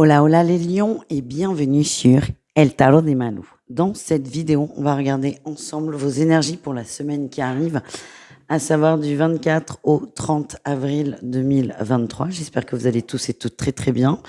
Hola, hola les lions et bienvenue sur El Tarot des Malou. Dans cette vidéo, on va regarder ensemble vos énergies pour la semaine qui arrive, à savoir du 24 au 30 avril 2023. J'espère que vous allez tous et toutes très très bien.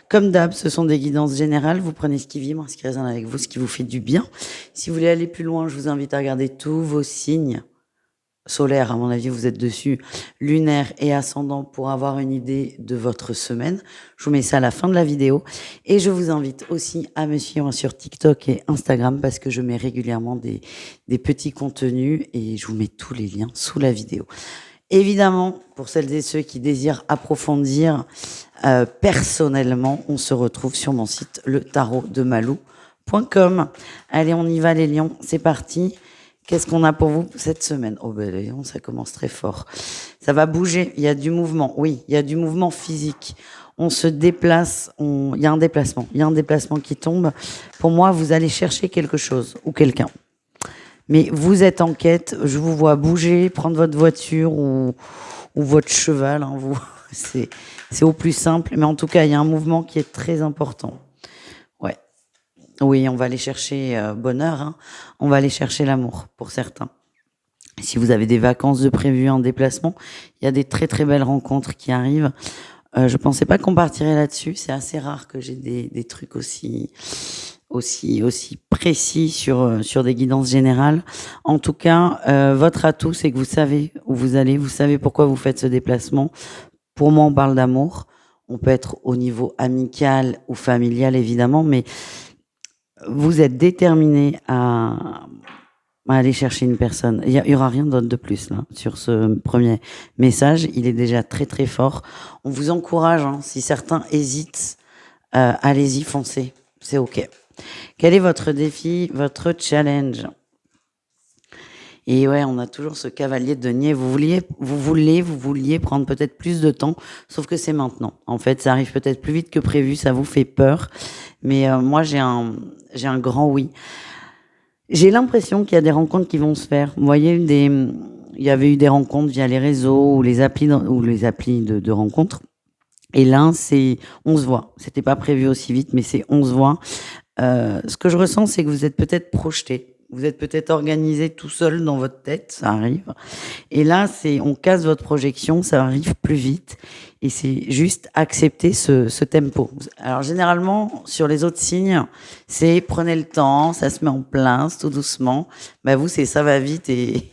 Comme d'hab, ce sont des guidances générales. Vous prenez ce qui vibre, ce qui résonne avec vous, ce qui vous fait du bien. Si vous voulez aller plus loin, je vous invite à regarder tous vos signes solaire, à mon avis, vous êtes dessus, lunaire et ascendant pour avoir une idée de votre semaine. Je vous mets ça à la fin de la vidéo. Et je vous invite aussi à me suivre sur TikTok et Instagram parce que je mets régulièrement des petits contenus et je vous mets tous les liens sous la vidéo. Évidemment, pour celles et ceux qui désirent approfondir personnellement, on se retrouve sur mon site letarotdemalou.com. Allez, on y va les lions, c'est parti. Qu'est-ce qu'on a pour vous cette semaine? Oh ben les lions, ça commence très fort. Ça va bouger, il y a du mouvement. Oui, il y a du mouvement physique. On se déplace, il y a un déplacement. Il y a un déplacement qui tombe. Pour moi, vous allez chercher quelque chose ou quelqu'un. Mais vous êtes en quête, je vous vois bouger, prendre votre voiture ou votre cheval. Hein, c'est au plus simple. Mais en tout cas, il y a un mouvement qui est très important. Ouais. Oui, on va aller chercher bonheur, hein. On va aller chercher l'amour pour certains. Si vous avez des vacances de prévues en déplacement, il y a des très très belles rencontres qui arrivent. Je pensais pas qu'on partirait là-dessus. C'est assez rare que j'ai des trucs aussi précis sur des guidances générales. En tout cas, votre atout, c'est que vous savez où vous allez, vous savez pourquoi vous faites ce déplacement. Pour moi, on parle d'amour. On peut être au niveau amical ou familial, évidemment, mais vous êtes déterminé à aller chercher une personne. Il y aura rien d'autre de plus là sur ce premier message. Il est déjà très très fort. On vous encourage. Hein, si certains hésitent, allez-y, foncez. C'est ok. Quel est votre défi, votre challenge? Et ouais, on a toujours ce cavalier de denier. Vous vouliez prendre peut-être plus de temps, sauf que c'est maintenant. En fait, ça arrive peut-être plus vite que prévu, ça vous fait peur. Mais moi, j'ai un grand oui. J'ai l'impression qu'il y a des rencontres qui vont se faire. Vous voyez, il y avait eu des rencontres via les réseaux ou les applis de rencontres. Et là, on se voit. C'était pas prévu aussi vite, mais on se voit. Ce que je ressens, c'est que vous êtes peut-être projeté. Vous êtes peut-être organisé tout seul dans votre tête, ça arrive. Et là, on casse votre projection, ça arrive plus vite. Et c'est juste accepter ce tempo. Alors généralement, sur les autres signes, c'est prenez le temps, ça se met en place, tout doucement. Bah vous, ça va vite et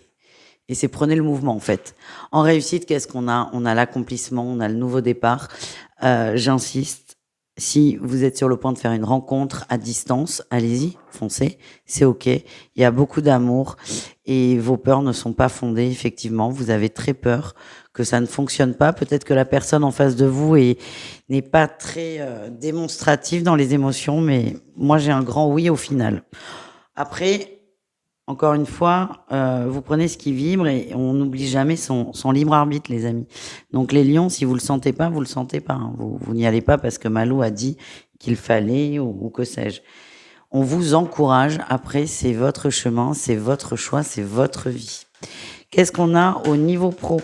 c'est prenez le mouvement en fait. En réussite, qu'est-ce qu'on a? On a l'accomplissement, on a le nouveau départ. J'insiste. Si vous êtes sur le point de faire une rencontre à distance, allez-y, foncez, c'est ok. Il y a beaucoup d'amour et vos peurs ne sont pas fondées, effectivement. Vous avez très peur que ça ne fonctionne pas. Peut-être que la personne en face de vous n'est pas très démonstrative dans les émotions, mais moi j'ai un grand oui au final. Après, encore une fois, vous prenez ce qui vibre et on n'oublie jamais son libre arbitre, les amis. Donc les lions, si vous le sentez pas, vous le sentez pas. Hein. Vous n'y allez pas parce que Malou a dit qu'il fallait ou que sais-je. On vous encourage. Après, c'est votre chemin, c'est votre choix, c'est votre vie. Qu'est-ce qu'on a au niveau pro?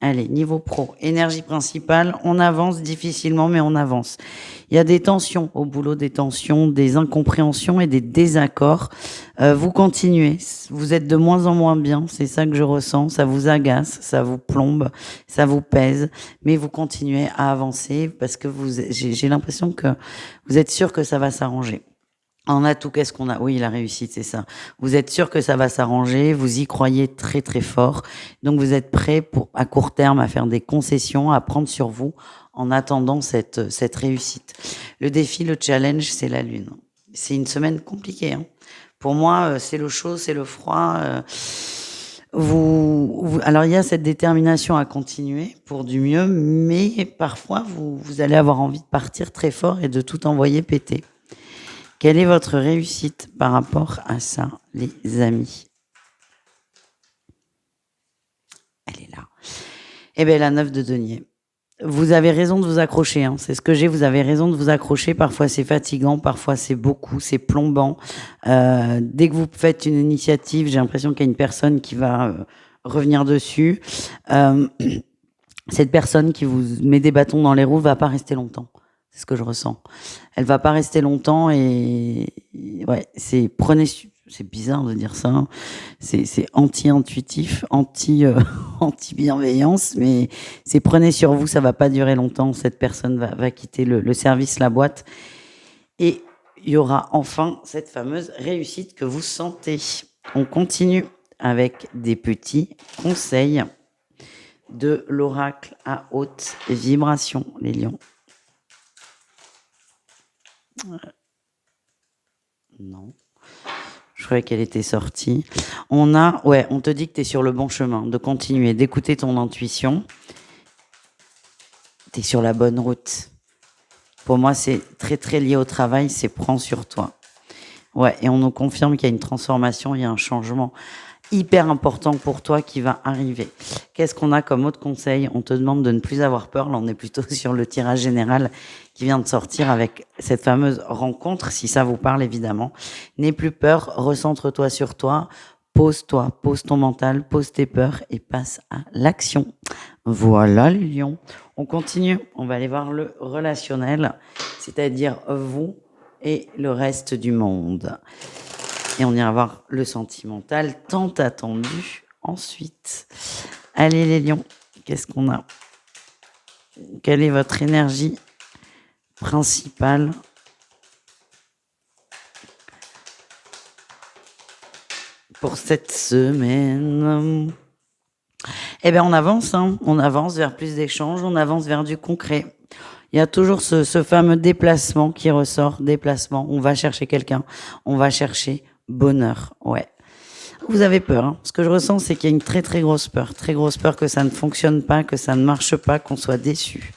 Allez, niveau pro, énergie principale, on avance difficilement, mais on avance. Il y a des tensions au boulot, des tensions, des incompréhensions et des désaccords. Vous continuez, vous êtes de moins en moins bien, c'est ça que je ressens, ça vous agace, ça vous plombe, ça vous pèse, mais vous continuez à avancer parce que j'ai l'impression que vous êtes sûr que ça va s'arranger. En atout, qu'est-ce qu'on a? Oui, la réussite, c'est ça. Vous êtes sûr que ça va s'arranger, vous y croyez très très fort. Donc vous êtes prêt à court terme à faire des concessions, à prendre sur vous en attendant cette réussite. Le défi, le challenge, c'est la lune. C'est une semaine compliquée. Hein. Pour moi, c'est le chaud, c'est le froid. Alors il y a cette détermination à continuer pour du mieux, mais parfois vous allez avoir envie de partir très fort et de tout envoyer péter. Quelle est votre réussite par rapport à ça, les amis? Elle est là. Eh bien, la 9 de denier. Vous avez raison de vous accrocher, hein. C'est ce que j'ai, vous avez raison de vous accrocher. Parfois, c'est fatigant, parfois, c'est beaucoup, c'est plombant. Dès que vous faites une initiative, j'ai l'impression qu'il y a une personne qui va revenir dessus. Cette personne qui vous met des bâtons dans les roues va pas rester longtemps. C'est ce que je ressens. Elle va pas rester longtemps et ouais, c'est bizarre de dire ça, hein. C'est anti-intuitif, anti-bienveillance, mais c'est prenez sur vous, ça va pas durer longtemps. Cette personne va quitter le service, la boîte, et il y aura enfin cette fameuse réussite que vous sentez. On continue avec des petits conseils de l'oracle à haute vibration, les lions. Non. Je croyais qu'elle était sortie. On te dit que tu es sur le bon chemin, de continuer, d'écouter ton intuition. Tu es sur la bonne route. Pour moi, c'est très très lié au travail, c'est prends sur toi. Ouais, et on nous confirme qu'il y a une transformation, il y a un changement hyper important pour toi qui va arriver. Qu'est-ce qu'on a comme autre conseil? On te demande de ne plus avoir peur. Là, on est plutôt sur le tirage général qui vient de sortir avec cette fameuse rencontre, si ça vous parle évidemment. N'aie plus peur, recentre-toi sur toi, pose-toi, pose ton mental, pose tes peurs et passe à l'action. Voilà les lions. On continue, on va aller voir le relationnel, c'est-à-dire vous et le reste du monde. Et on ira voir le sentimental tant attendu ensuite. Allez les lions, qu'est-ce qu'on a? Quelle est votre énergie principale pour cette semaine? Eh bien on avance, hein. On avance vers plus d'échanges, on avance vers du concret. Il y a toujours ce fameux déplacement qui ressort, déplacement. On va chercher quelqu'un, on va chercher bonheur, ouais. Vous avez peur, hein. Ce que je ressens, c'est qu'il y a une très très grosse peur que ça ne fonctionne pas, que ça ne marche pas, qu'on soit déçu.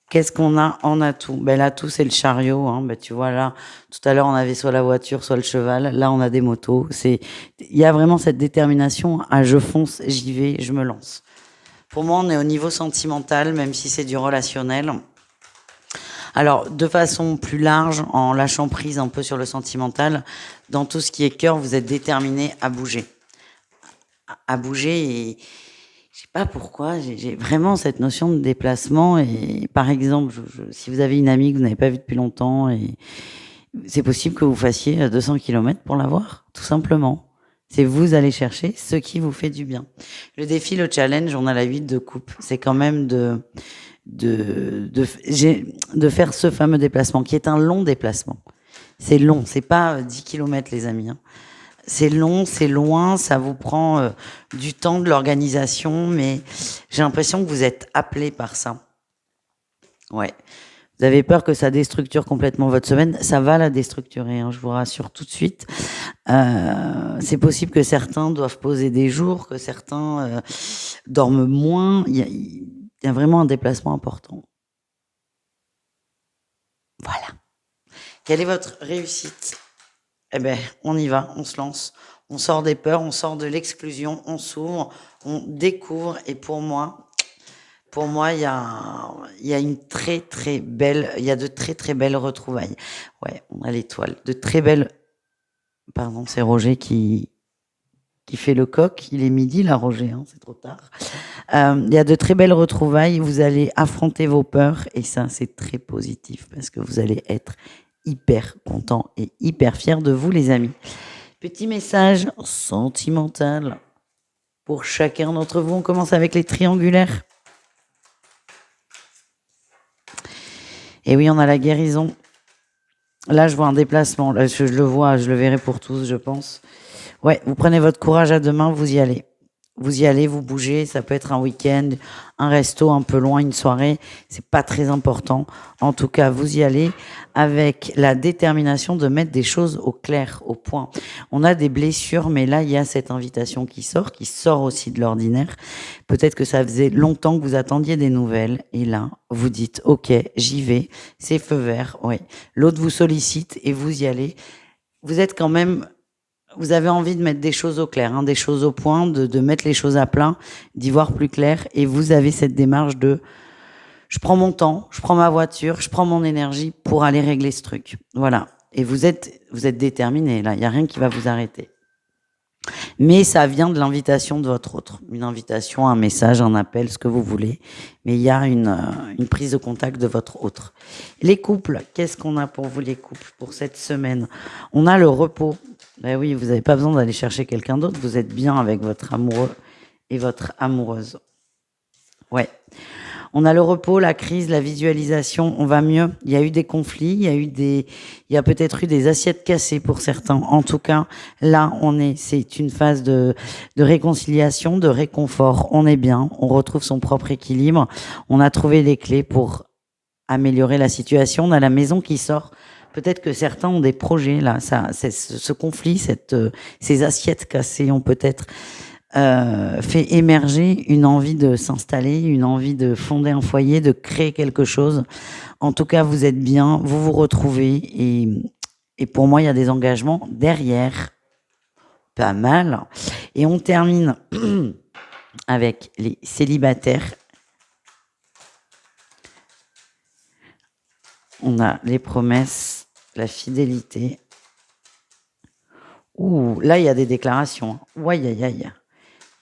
Qu'est-ce qu'on a en atout? Ben l'atout c'est le chariot, hein. Ben tu vois là, tout à l'heure on avait soit la voiture, soit le cheval. Là on a des motos. Il y a vraiment cette détermination à je fonce, j'y vais, je me lance. Pour moi, on est au niveau sentimental, même si c'est du relationnel. Alors, de façon plus large, en lâchant prise un peu sur le sentimental, dans tout ce qui est cœur, vous êtes déterminé à bouger. À bouger et je sais pas pourquoi, j'ai vraiment cette notion de déplacement. Et par exemple, si vous avez une amie que vous n'avez pas vue depuis longtemps, et c'est possible que vous fassiez 200 km pour la voir, tout simplement. C'est vous allez chercher ce qui vous fait du bien. Le défi, le challenge, on a la 8 de coupe. C'est quand même de faire ce fameux déplacement, qui est un long déplacement. C'est long, c'est pas 10 km les amis, hein. C'est long, c'est loin, ça vous prend du temps, de l'organisation, mais j'ai l'impression que vous êtes appelé par ça. Ouais. Vous avez peur que ça déstructure complètement votre semaine. Ça va la déstructurer, hein, je vous rassure tout de suite. C'est possible que certains doivent poser des jours, que certains dorment moins. Il y a vraiment un déplacement important. Voilà. Quelle est votre réussite? Eh ben, on y va, on se lance. On sort des peurs, on sort de l'exclusion, on s'ouvre, on découvre. Et pour moi, il y a une très très belle, il y a de très très belles retrouvailles. Ouais, on a l'étoile, de très belles. Pardon, c'est Roger qui fait le coq. Il est midi là, Roger, hein, c'est trop tard. Il y a de très belles retrouvailles. Vous allez affronter vos peurs et ça, c'est très positif parce que vous allez être hyper content et hyper fier de vous, les amis. Petit message sentimental pour chacun d'entre vous. On commence avec les triangulaires. Et oui, on a la guérison. Là, je vois un déplacement. Là, je le vois, je le verrai pour tous, je pense. Ouais, vous prenez votre courage à deux mains, vous y allez. Vous y allez, vous bougez. Ça peut être un week-end, un resto un peu loin, une soirée. C'est pas très important. En tout cas, vous y allez avec la détermination de mettre des choses au clair, au point. On a des blessures, mais là, il y a cette invitation qui sort aussi de l'ordinaire. Peut-être que ça faisait longtemps que vous attendiez des nouvelles. Et là, vous dites, OK, j'y vais. C'est feu vert. Oui. L'autre vous sollicite et vous y allez. Vous êtes quand même, vous avez envie de mettre des choses au clair, hein, des choses au point, de mettre les choses à plat, d'y voir plus clair. Et vous avez cette démarche de, je prends mon temps, je prends ma voiture, je prends mon énergie pour aller régler ce truc. Voilà. Et vous êtes déterminé, là. Il n'y a rien qui va vous arrêter. Mais ça vient de l'invitation de votre autre. Une invitation, un message, un appel, ce que vous voulez. Mais il y a une prise de contact de votre autre. Les couples, qu'est-ce qu'on a pour vous les couples pour cette semaine? On a le repos. Ben oui, vous n'avez pas besoin d'aller chercher quelqu'un d'autre. Vous êtes bien avec votre amoureux et votre amoureuse. Ouais. On a le repos, la crise, la visualisation, on va mieux. Il y a eu des conflits, il y a peut-être eu des assiettes cassées pour certains. En tout cas, là, c'est une phase de réconciliation, de réconfort. On est bien, on retrouve son propre équilibre. On a trouvé les clés pour améliorer la situation. On a la maison qui sort. Peut-être que certains ont des projets là. Ce conflit, ces assiettes cassées ont peut-être fait émerger une envie de s'installer, une envie de fonder un foyer, de créer quelque chose. En tout cas, vous êtes bien, vous vous retrouvez et pour moi, il y a des engagements derrière, pas mal. Et on termine avec les célibataires. On a les promesses, la fidélité. Ouh, là, il y a des déclarations. Ouais, aïe, aïe.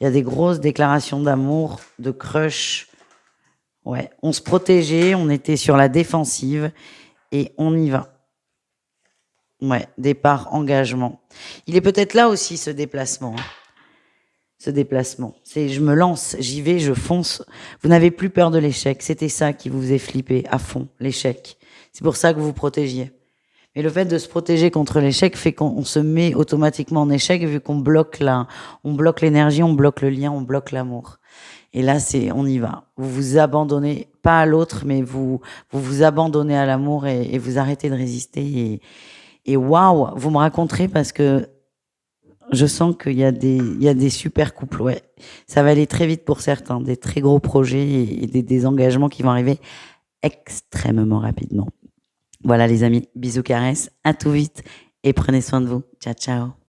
Il y a des grosses déclarations d'amour, de crush. Ouais, on se protégeait, on était sur la défensive et on y va. Ouais, départ, engagement. Il est peut-être là aussi ce déplacement. Ce déplacement. C'est je me lance, j'y vais, je fonce. Vous n'avez plus peur de l'échec. C'était ça qui vous faisait flipper à fond, l'échec. C'est pour ça que vous vous protégiez. Mais le fait de se protéger contre l'échec fait qu'on se met automatiquement en échec vu qu'on bloque on bloque l'énergie, on bloque le lien, on bloque l'amour. Et là, on y va. Vous vous abandonnez, pas à l'autre, mais vous abandonnez à l'amour et vous arrêtez de résister. Et waouh, vous me raconterez parce que je sens qu'il y a des super couples, ouais. Ça va aller très vite pour certains, des très gros projets et des engagements qui vont arriver extrêmement rapidement. Voilà les amis, bisous caresses, à tout vite et prenez soin de vous. Ciao ciao.